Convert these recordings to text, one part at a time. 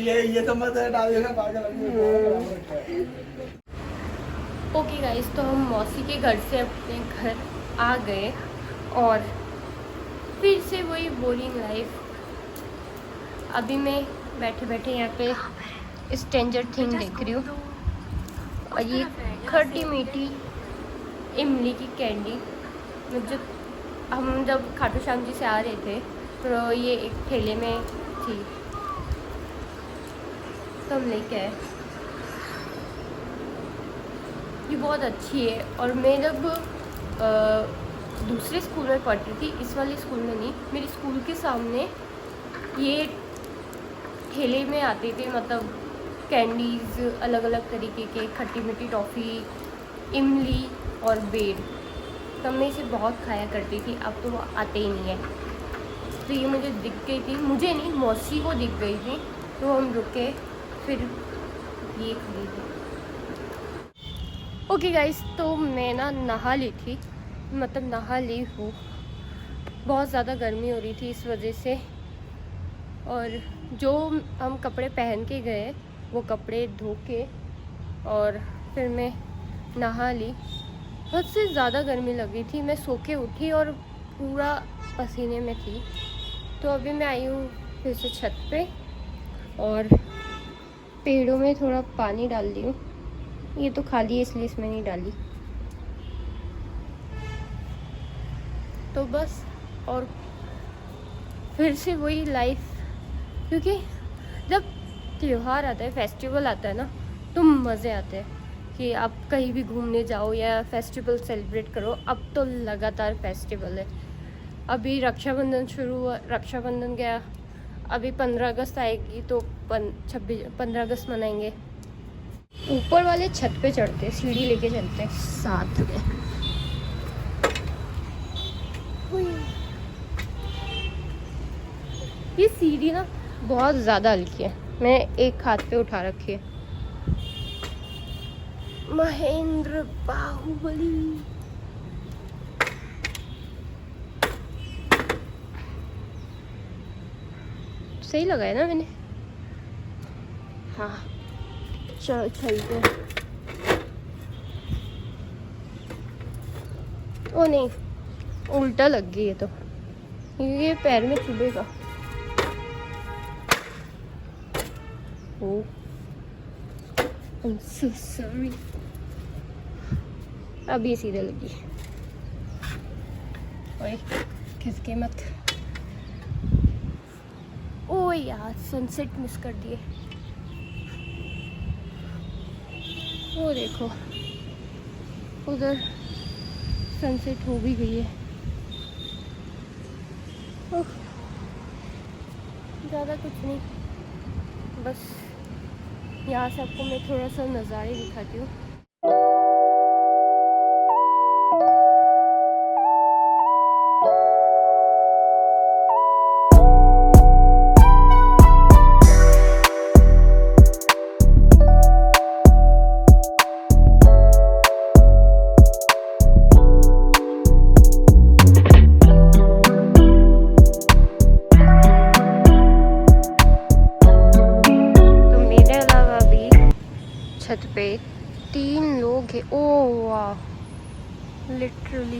ये तो मत डाल देना पागल। ओके गाइस, तो हम मौसी के घर से अपने घर आ गए और फिर से वही बोरिंग लाइफ। अभी मैं बैठे बैठे यहाँ पे स्ट्रेंजर थिंग देख रही हूँ और ये खट्टी मीठी इमली की कैंडी हम जब खाटू श्याम जी से आ रहे थे तो ये एक ठेले में थी तो हम लेके आए। ये बहुत अच्छी है और मैं जब दूसरे स्कूल में पढ़ती थी, इस वाले स्कूल में नहीं, मेरे स्कूल के सामने ये ठेले में आते थे, मतलब कैंडीज़ अलग अलग तरीके के, खट्टी मीठी टॉफ़ी, इमली और बेर। तब मैं इसे बहुत खाया करती थी, अब तो वो आते ही नहीं है। तो ये मुझे दिख गई थी, मुझे नहीं मौसी को दिख गई थी, तो हम रुके फिर ये खरीदे। ओके गाइस, तो मैं ना नहा ली थी, मतलब नहा ली हूँ। बहुत ज़्यादा गर्मी हो रही थी इस वजह से, और जो हम कपड़े पहन के गए वो कपड़े धो के और फिर मैं नहा ली। हद से ज़्यादा गर्मी लगी थी, मैं सो के उठी और पूरा पसीने में थी। तो अभी मैं आई हूँ फिर से छत पे और पेड़ों में थोड़ा पानी डाल दी हूँ। ये तो खाली है इसलिए इसमें नहीं डाली। तो बस, और फिर से वही लाइफ, क्योंकि जब त्यौहार आता है, फेस्टिवल आता है ना, तो मज़े आते हैं कि आप कहीं भी घूमने जाओ या फेस्टिवल सेलिब्रेट करो। अब तो लगातार फेस्टिवल है। अभी रक्षाबंधन शुरू हुआ, रक्षाबंधन गया, अभी 15 अगस्त आएगी तो 15 अगस्त मनाएंगे। ऊपर वाले छत पे चढ़ते, सीढ़ी लेके चलते हैं साथ में। ये सीढ़ी ना बहुत ज़्यादा हल्की है, मैंने एक हाथ पे उठा रखी है। महेंद्र बाहुबली। सही लगा है ना मैंने? हाँ चलो चलते। ओ नहीं, उल्टा लग गई है तो ये पैर में चुभेगा। Oh, I'm so sorry. अभी सीधे लगी। ओए खिसके मत। ओ यार, सनसेट मिस कर दिए। वो देखो उधर सनसेट हो भी गई है। ज़्यादा कुछ नहीं, बस यहाँ से आपको मैं थोड़ा सा नज़ारे दिखाती हूँ। छत पे 3 लोग हैं। ओह वाह, लिटरली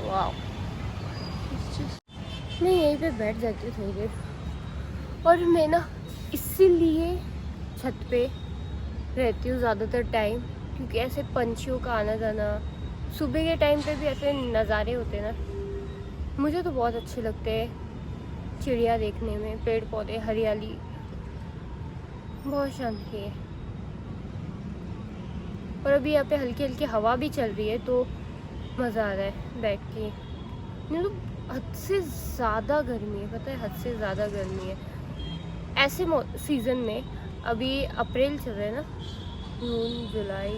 वाह। मैं यहीं पे बैठ जाती हूँ थोड़ी देर, और मैं ना इसीलिए छत पे रहती हूँ ज़्यादातर टाइम, क्योंकि ऐसे पंछियों का आना जाना, सुबह के टाइम पे भी ऐसे नज़ारे होते हैं ना, मुझे तो बहुत अच्छे लगते हैं। चिड़िया देखने में, पेड़ पौधे, हरियाली, बहुत शांति है। और अभी यहाँ पे हल्की हल्की हवा भी चल रही है तो मज़ा आ रहा है बैठ के। नहीं तो हद से ज़्यादा गर्मी है, पता है, हद से ज़्यादा गर्मी है ऐसे सीज़न में। अभी अप्रैल चल रहा है ना, जून जुलाई,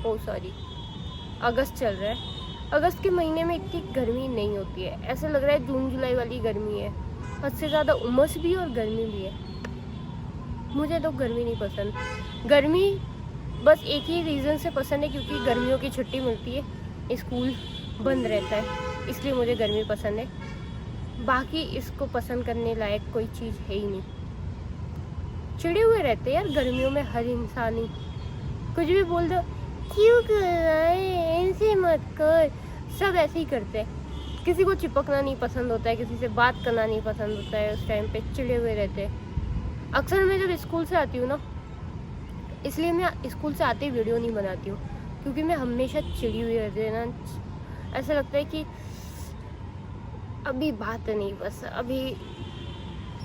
ओ सॉरी अगस्त चल रहा है। अगस्त के महीने में इतनी गर्मी नहीं होती है, ऐसा लग रहा है जून जुलाई वाली गर्मी है। हद से ज़्यादा उमस भी और गर्मी भी है। मुझे तो गर्मी नहीं पसंद। गर्मी बस एक ही रीज़न से पसंद है, क्योंकि गर्मियों की छुट्टी मिलती है, स्कूल बंद रहता है। इसलिए मुझे गर्मी पसंद है। बाकी इसको पसंद करने लायक कोई चीज़ है ही नहीं। चिड़े हुए रहते हैं यार गर्मियों में हर इंसान ही, कुछ भी बोल दो, क्यों कर रहा है, ऐसे मत कर, सब ऐसे ही करते हैं। किसी को चिपकना नहीं पसंद होता है, किसी से बात करना नहीं पसंद होता है, उस टाइम पे चिड़े हुए रहते हैं। अक्सर मैं जब स्कूल से आती हूँ ना, इसलिए मैं स्कूल से आते ही वीडियो नहीं बनाती हूँ, क्योंकि मैं हमेशा चिड़ी हुई रहती है ना। ऐसा लगता है कि अभी बात नहीं, बस अभी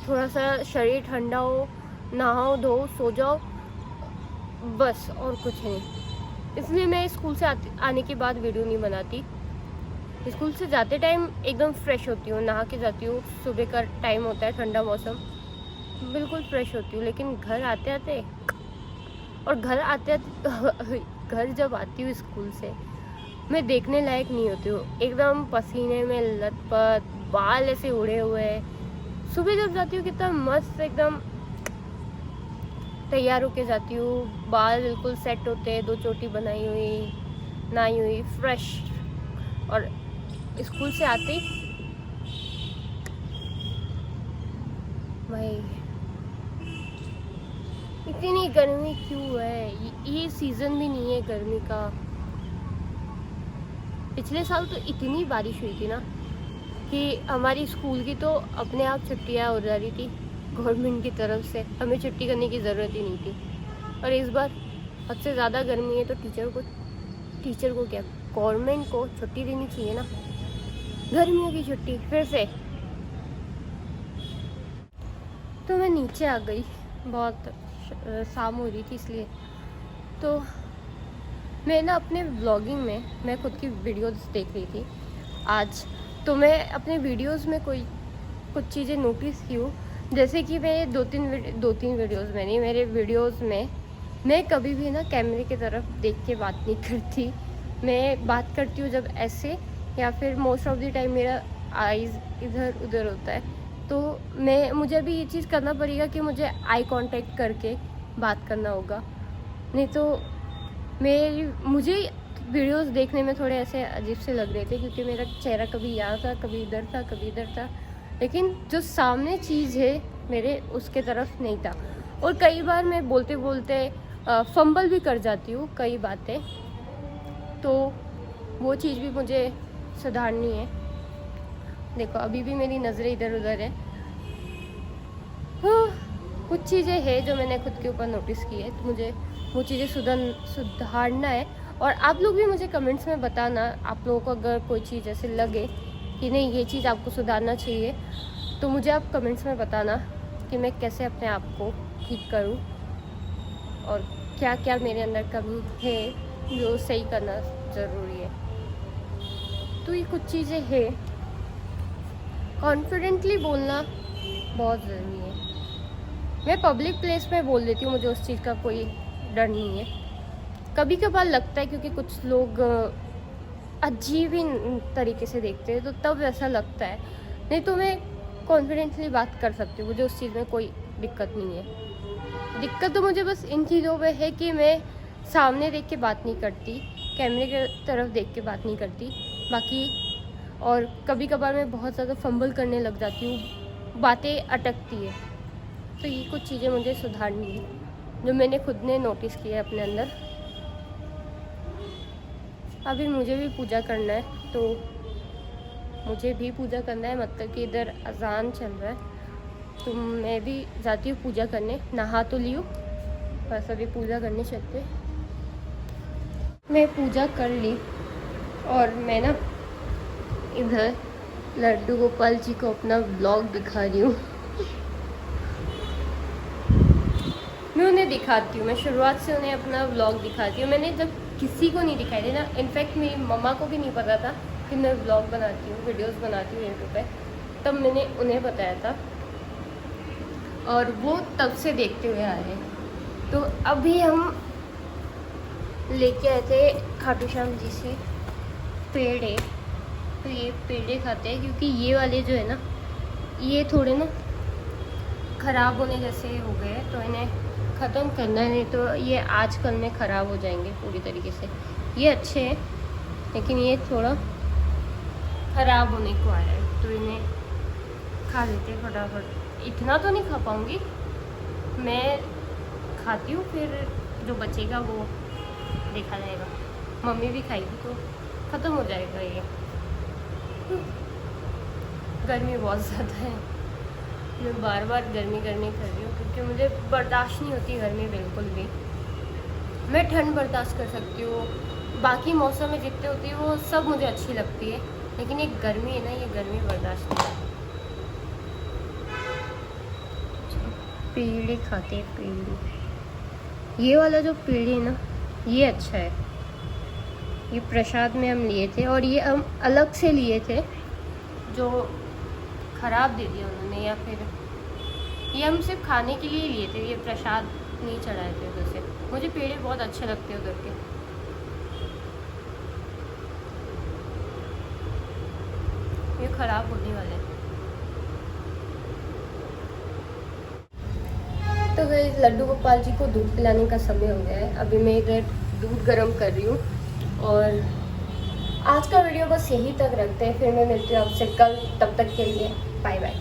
थोड़ा सा शरीर ठंडा हो, नहाओ धो सो जाओ, बस और कुछ नहीं। इसलिए मैं स्कूल से आने के बाद वीडियो नहीं बनाती। स्कूल से जाते टाइम एकदम फ्रेश होती हूँ, नहा के जाती हूँ, सुबह का टाइम होता है, ठंडा मौसम, बिल्कुल फ्रेश होती हूँ। लेकिन घर आते आते घर जब आती हूँ स्कूल से, मैं देखने लायक नहीं होती हूँ, एकदम पसीने में लथपथ, बाल ऐसे उड़े हुए। सुबह जब जाती हूँ कितना मस्त एकदम तैयार होके जाती हूँ, बाल बिल्कुल सेट होते हैं, 2 चोटी बनाई हुई, नहाई हुई, फ्रेश। और स्कूल से आते ही भाई इतनी गर्मी क्यों है, ये सीज़न भी नहीं है गर्मी का। पिछले साल तो इतनी बारिश हुई थी ना कि हमारी स्कूल की तो अपने आप छुट्टियां हो जा रही थी गवर्नमेंट की तरफ से, हमें छुट्टी करने की ज़रूरत ही नहीं थी। और इस बार हद से ज़्यादा गर्मी है तो टीचर को क्या, गवर्नमेंट को छुट्टी देनी चाहिए ना, गर्मियों की छुट्टी फिर से। तो मैं नीचे आ गई, बहुत शाम हो रही थी इसलिए। तो मैं ना अपने व्लॉगिंग में मैं खुद की वीडियोस देख रही थी आज, तो मैं अपने वीडियोस में कुछ चीज़ें नोटिस की हूँ। जैसे कि मैं दो तीन वीडियोस में नहीं, मेरे वीडियोस में मैं कभी भी ना कैमरे की तरफ देख के बात नहीं करती। मैं बात करती हूँ जब ऐसे, या फिर मोस्ट ऑफ द टाइम मेरा आईज़ इधर उधर होता है। तो मुझे अभी ये चीज़ करना पड़ेगा कि मुझे आई कांटेक्ट करके बात करना होगा, नहीं तो मुझे वीडियोस देखने में थोड़े ऐसे अजीब से लग रहे थे, क्योंकि मेरा चेहरा कभी यहाँ था, कभी इधर था, कभी इधर था, लेकिन जो सामने चीज़ है मेरे उसके तरफ नहीं था। और कई बार मैं बोलते बोलते फंबल भी कर जाती हूँ कई बातें, तो वो चीज़ भी मुझे सुधारनी है। देखो अभी भी मेरी नज़रें इधर उधर है। हाँ, कुछ चीज़ें हैं जो मैंने खुद के ऊपर नोटिस की है, तो मुझे वो चीज़ें सुधारना है। और आप लोग भी मुझे कमेंट्स में बताना, आप लोगों को अगर कोई चीज़ ऐसे लगे कि नहीं ये चीज़ आपको सुधारना चाहिए, तो मुझे आप कमेंट्स में बताना कि मैं कैसे अपने आप को ठीक करूं और क्या क्या मेरे अंदर कमी है जो सही करना ज़रूरी है। तो ये कुछ चीज़ें हैं, कॉन्फिडेंटली बोलना बहुत ज़रूरी है। मैं पब्लिक प्लेस में बोल देती हूँ, मुझे उस चीज़ का कोई डर नहीं है। कभी कभार लगता है क्योंकि कुछ लोग अजीब ही तरीके से देखते हैं, तो तब ऐसा लगता है, नहीं तो मैं कॉन्फिडेंटली बात कर सकती हूँ, मुझे उस चीज़ में कोई दिक्कत नहीं है। दिक्कत तो मुझे बस इन चीज़ों में है कि मैं सामने देख के बात नहीं करती, कैमरे के तरफ देख के बात नहीं करती बाकी। और कभी कभार मैं बहुत ज़्यादा फंबल करने लग जाती हूँ, बातें अटकती है। तो ये कुछ चीज़ें मुझे सुधारनी है जो मैंने खुद ने नोटिस किया है अपने अंदर। अभी मुझे भी पूजा करना है, तो मुझे भी पूजा करना है, मतलब कि इधर अजान चल रहा है, तो मैं भी जाती हूँ पूजा करने। नहा तो ली हूँ, बस अभी पूजा करने चलते। मैं पूजा कर ली और मैं ना इधर लड्डू गोपाल जी को अपना व्लॉग दिखा रही हूँ। मैं उन्हें दिखाती हूँ, मैं शुरुआत से उन्हें अपना व्लॉग दिखाती हूँ। मैंने जब किसी को नहीं दिखाई दी ना, इनफैक्ट मेरी मम्मा को भी नहीं पता था कि मैं व्लॉग बनाती हूँ, वीडियोस बनाती हूँ यूट्यूब पे, तब मैंने उन्हें बताया था और वो तब से देखते हुए आ रहे हैं। तो अभी हम लेके आए थे खाटू श्याम जी से पेड़े, तो ये पेड़े खाते हैं क्योंकि ये वाले जो है ना, ये थोड़े ना ख़राब होने जैसे हो गए हैं, तो इन्हें ख़त्म करना है, नहीं तो ये आजकल में ख़राब हो जाएंगे पूरी तरीके से। ये अच्छे हैं लेकिन ये थोड़ा ख़राब होने को आया है, तो इन्हें खा लेते हैं फटाफट। इतना तो नहीं खा पाऊँगी मैं, खाती हूँ, फिर जो बचेगा वो देखा जाएगा। मम्मी भी खाएगी तो ख़त्म हो जाएगा ये। गर्मी बहुत ज़्यादा है, मैं बार बार गर्मी कर रही हूँ क्योंकि मुझे बर्दाश्त नहीं होती गर्मी बिल्कुल भी। मैं ठंड बर्दाश्त कर सकती हूँ, बाकी मौसम में जितनी होती है वो सब मुझे अच्छी लगती है, लेकिन ये गर्मी है ना, ये गर्मी बर्दाश्त नहीं है। पेड़े खाते हैं, पेड़े। ये वाला जो पेड़े है ना, ये अच्छा है। ये प्रसाद में हम लिए थे, और ये हम अलग से लिए थे, जो ख़राब दे दिया उन्होंने, या फिर ये हम सिर्फ खाने के लिए लिए थे, ये प्रसाद नहीं चढ़ाए थे उधर से। मुझे पेड़े बहुत अच्छे लगते हैं उधर के। ये ख़राब होने वाले हैं। तो गाइस, लड्डू गोपाल जी को दूध पिलाने का समय हो गया है। अभी मैं इधर दूध गर्म कर रही हूँ, और आज का वीडियो बस यहीं तक रखते हैं। फिर मैं मिलती हूँ आपसे कल, तब तक के लिए बाय बाय।